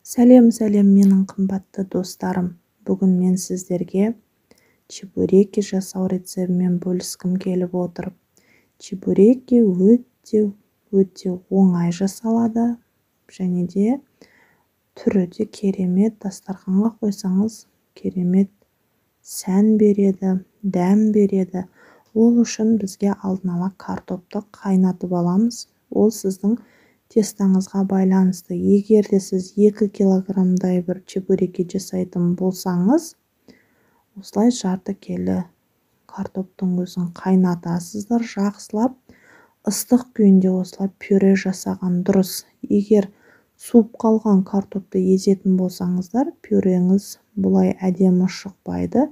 Сәлем менің қымбатты достарым. Бүгін мен сіздерге чебуреки жасау рецебімен бөліскім келіп отыр. Чебуреки өте оңай жасалады және де түрі де керемет. Дастарханға қойсаңыз керемет сән береді, дәм береді. Ол үшін бізге алдын ала картопты қайнатып аламыз. Ол сіздің тестаңызға байланысты. Егер де сіз 2 килограммдай бір чебуреки жасайтын болсаңыз, осылай жарты келі картоптың өзін қайнатасыздар, жақсылап. Ыстық күйінде осылай пюре жасаған дұрыс. Егер суып қалған картопты езетін болсаңыздар, пюреңіз бұлай әдемі шықпайды.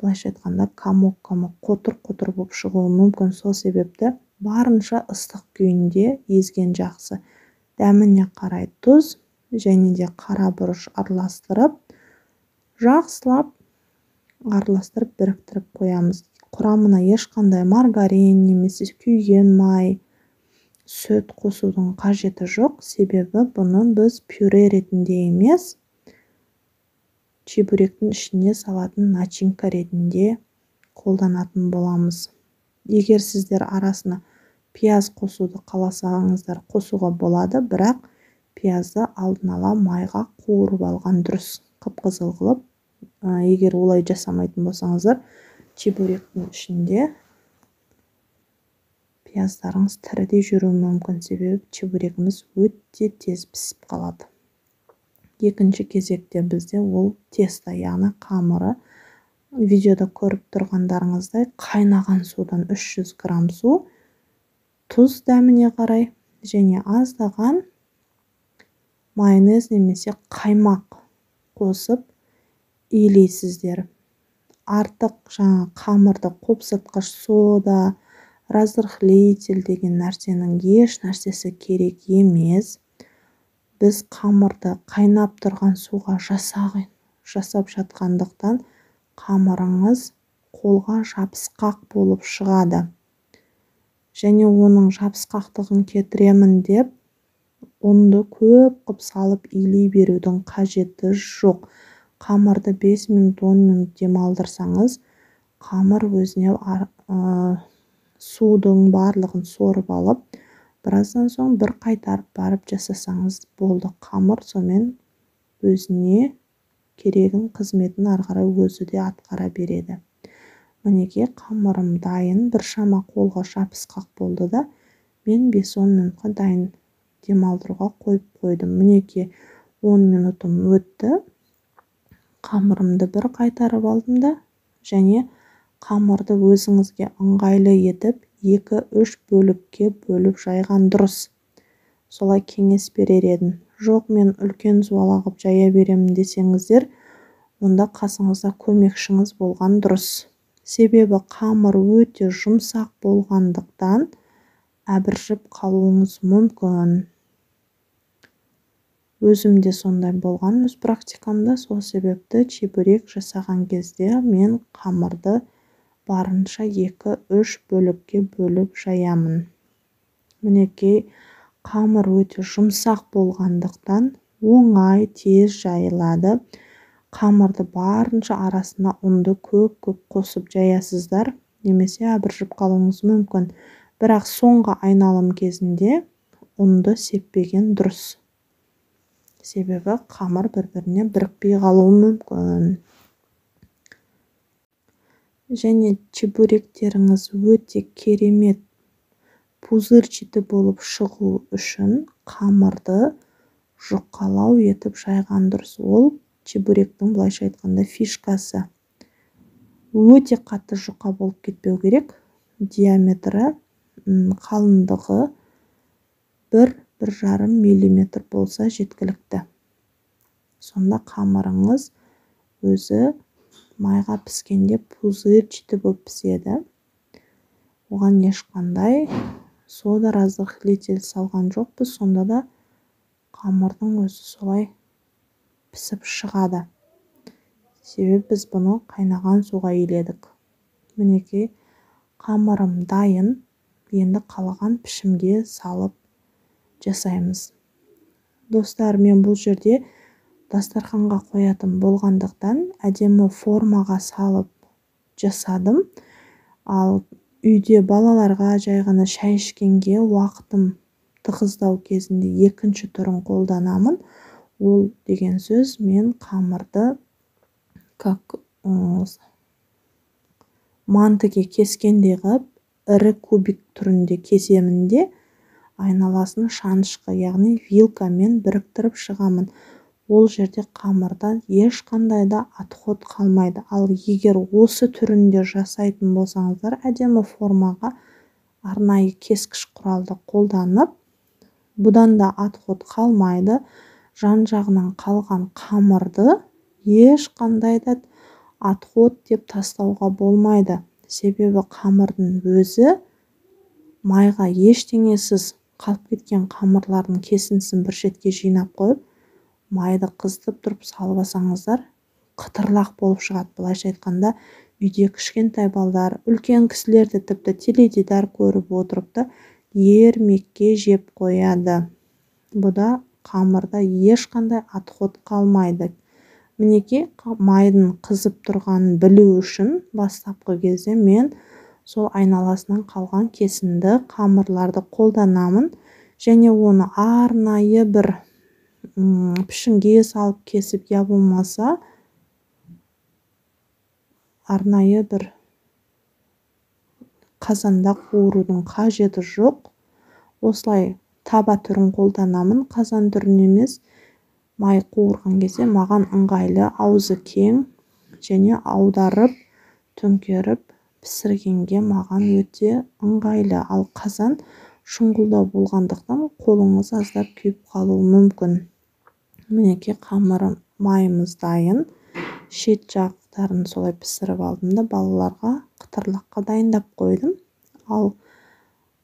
Былайша айтқанда комок қотыр болып шығуы мүмкін. Сол себепті барынша ыстық күйінде езген жақсы. Дәміне қарай тұз және де қара бұрыш араластырып, жақсылап араластырып біріктіріп қоямыз. Құрамына ешқандай маргарин немесе күйген май, сүт қосудың қажеті жоқ. Себебі бұны біз пюре ретінде емес, чебуректің ішіне салатын начинка ретінде қолданатын боламыз. Егер сіздер арасына пияз қосуды қаласаңыздар, қосуға болады, бірақ пиязды алдын ала майға қуырып алған дұрыс, қып-қызыл қылып. Егер олай жасамайтын болсаңыздар, чебуректің ішінде пияздарыңыз тіріде жүруі мүмкін, себебі чебурегіміз өте тез пісіп қалады. Екінші кезекте бізде ол тесто, яғни қамыры. Видеода көріп тұрғандарыңыздай қайнаған судан 300 грамм су, тұз дәміне қарай және аздаған майонез немесе қаймақ қосып илейсіздер. Артық қамырды қопсытқыш сода, разрыхлитель деген нәрсенің еш нәрсесі керек емес. Біз қамырды қайнап тұрған суға жасап жатқандықтан қамырыңыз қолға жабысқақ болып шығады. Және оның жабысқақтығын кетіремін деп, ұнды көп қып салып илей берудің қажеті жоқ. Қамырды 5 минут, 10 минут демалдырсаңыз, қамыр өзіне судың барлығын сорып алып, біраздан соң бір қайтарып барып жасасаңыз болды. Қамыр сомен өзіне керегін қызметін арқарай өзі де атқара береді. Мінеке, қамырым дайын, біршама қолға жабысқақ болды да, мен 5-10 минутқа дайын демалдыруға қойып қойдым. Мінеке, 10 минутым өтті. Қамырымды бір қайтарып алдым да, және қамырды өзіңізге ыңғайлы етіп 2-3 бөлікке бөліп жайған дұрыс. Солай кеңес берер едім. Жоқ, мен үлкен зуала қып жая беремін десеңіздер, онда қасыңызда көмекшіңіз болған дұрыс. Себебі қамыр өте жұмсақ болғандықтан әбіржіп қалуыңыз мүмкін. Өзімде сондай болған өз практикамда. Сол себепті чебурек жасаған кезде мен қамырды барынша 2-3 бөлікке бөліп жаямын. Мінекей, қамыр өте жұмсақ болғандықтан оңай, тез жайылады. Қамырды барынша арасына ұнды көп қосып жаясыздар, немесе әбіржіп қалуыңыз мүмкін. Бірақ соңғы айналым кезінде ұнды сеппеген дұрыс. Себебі қамыр бір-біріне бірікпей қалуы мүмкін. Және чебуректеріңіз өте керемет пузырчаты болып шығу үшін қамырды жұқалау етіп жайған дұрыс. Ол чебуректің, былайша айтқанда, фишкасы. Өте қатты жұқа болып кетпеу керек. Диаметрі, қалыңдығы 1-1,5 мм болса жеткілікті. Сонда қамырыңыз өзі майға піскенде пузырчаты болып піседі. Оған ешқандай сода, разрыхлитель салған жоқпыз. Сонда да қамырдың өзі солай пісіп шығады. Себебі біз бұны қайнаған суға иледік. Мінекей, қамырым дайын. Енді қалаған пішімге салып жасаймыз. Достар, мен бұл жерде дастарханға қоятын болғандықтан әдемі формаға салып жасадым. Ал үйде балаларға жай ғана шай ішкенге уақытым тығыздау кезінде екінші түрін қолданамын. Ол деген сөз, мен қамырды мантыге кескендей қылып, ірі кубик түрінде кесемін де айналасын шанышқы, яғни вилкамен біріктіріп шығамын. Ол жерде қамырдан ешқандай да отход қалмайды. Ал егер осы түрінде жасайтын болсаңыздар, әдемі формаға арнайы кескіш құралды қолданып, бұдан да отход қалмайды. Жан-жағынан қалған қамырды ешқандай да отход деп тастауға болмайды. Себебі қамырдың өзі майға ештеңесіз қалып кеткен қамырлардың кесіндісін бір шетке жинап қойып, майды қыздырып тұрып салып алсаңыздар, қытырлақ болып шығады. Былайша айтқанда, үйде кішкентай балдар, үлкен кісілер де тіпті теледидар көріп отырып та ермекке жеп қояды. Бұда қамырда ешқандай отход қалмайды. Мінекей, майдың қызып тұрғанын білу үшін бастапқы кезде мен сол айналасынан қалған кесінді қамырларды қолданамын, және оны арнайы бір пішінге салып кесіп, я болмаса арнайы бір қазанда қуырудың қажеті жоқ. Осылай таба түрін қолданамын, қазан түрін емес. Май қуырған кезде маған ыңғайлы, аузы кең және аударып, төңкеріп пісіргенге маған өте ыңғайлы. Ал қазан шұңғылдау болғандықтан қолыңыз аздап күйіп қалуы мүмкін. Мінекей, қамыр майымыз дайын. Шет жақтарын солай пісіріп алдым да балаларға қытырлаққа дайындап қойдым. Ал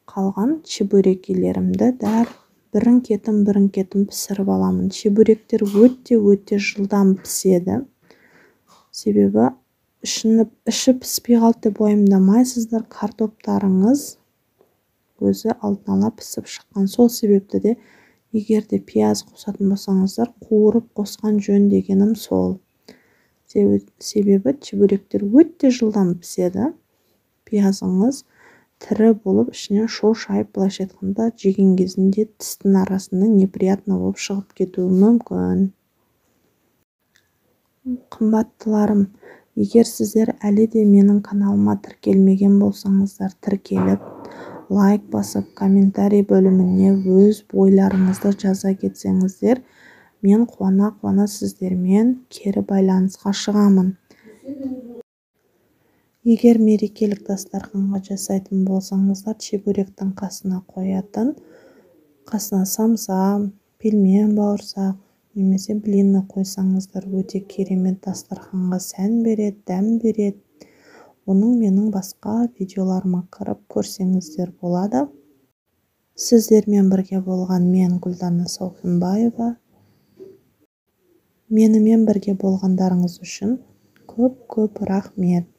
қалған чебурекилерімді дәл бірін кетім пісіріп аламын. Чебуректер өте жылдам піседі. Себебі іші піспей қалды деп уайымдамайсыздар. Картоптарыңыз өзі алдын ала пісіп шыққан. Сол себепті де егер де пияз қосатын болсаңыздар, қуырып қосқан жөн дегенім сол. Себебі чебуректер өте жылдам піседі. Пиязыңыз тірі болып, ішінен шошайып, былайша айтқанда, жеген кезінде тістің арасында неприятно болып шығып кетуі мүмкін. Қымбаттыларым, егер сіздер әлі де менің каналыма тіркелмеген болсаңыздар, тіркеліп, лайк басып, комментарий бөліміне өз ойларыңызды жаза кетсеңіздер, мен қуана сіздермен кері байланысқа шығамын. Егер мерекелік дастарханға жасайтын болсаңыздар, чебуректің қасына қоятын, қасына самса, пельмен, бауырсақ, немесе блинні қойсаңыздар, өте керемет дастарханға сән береді, дәм береді. Оның менің басқа видеоларыма кіріп көрсеңіздер болады. Сіздермен бірге болған мен Гүлдана Сауқымбаева. Менімен бірге болғандарыңыз үшін көп рахмет.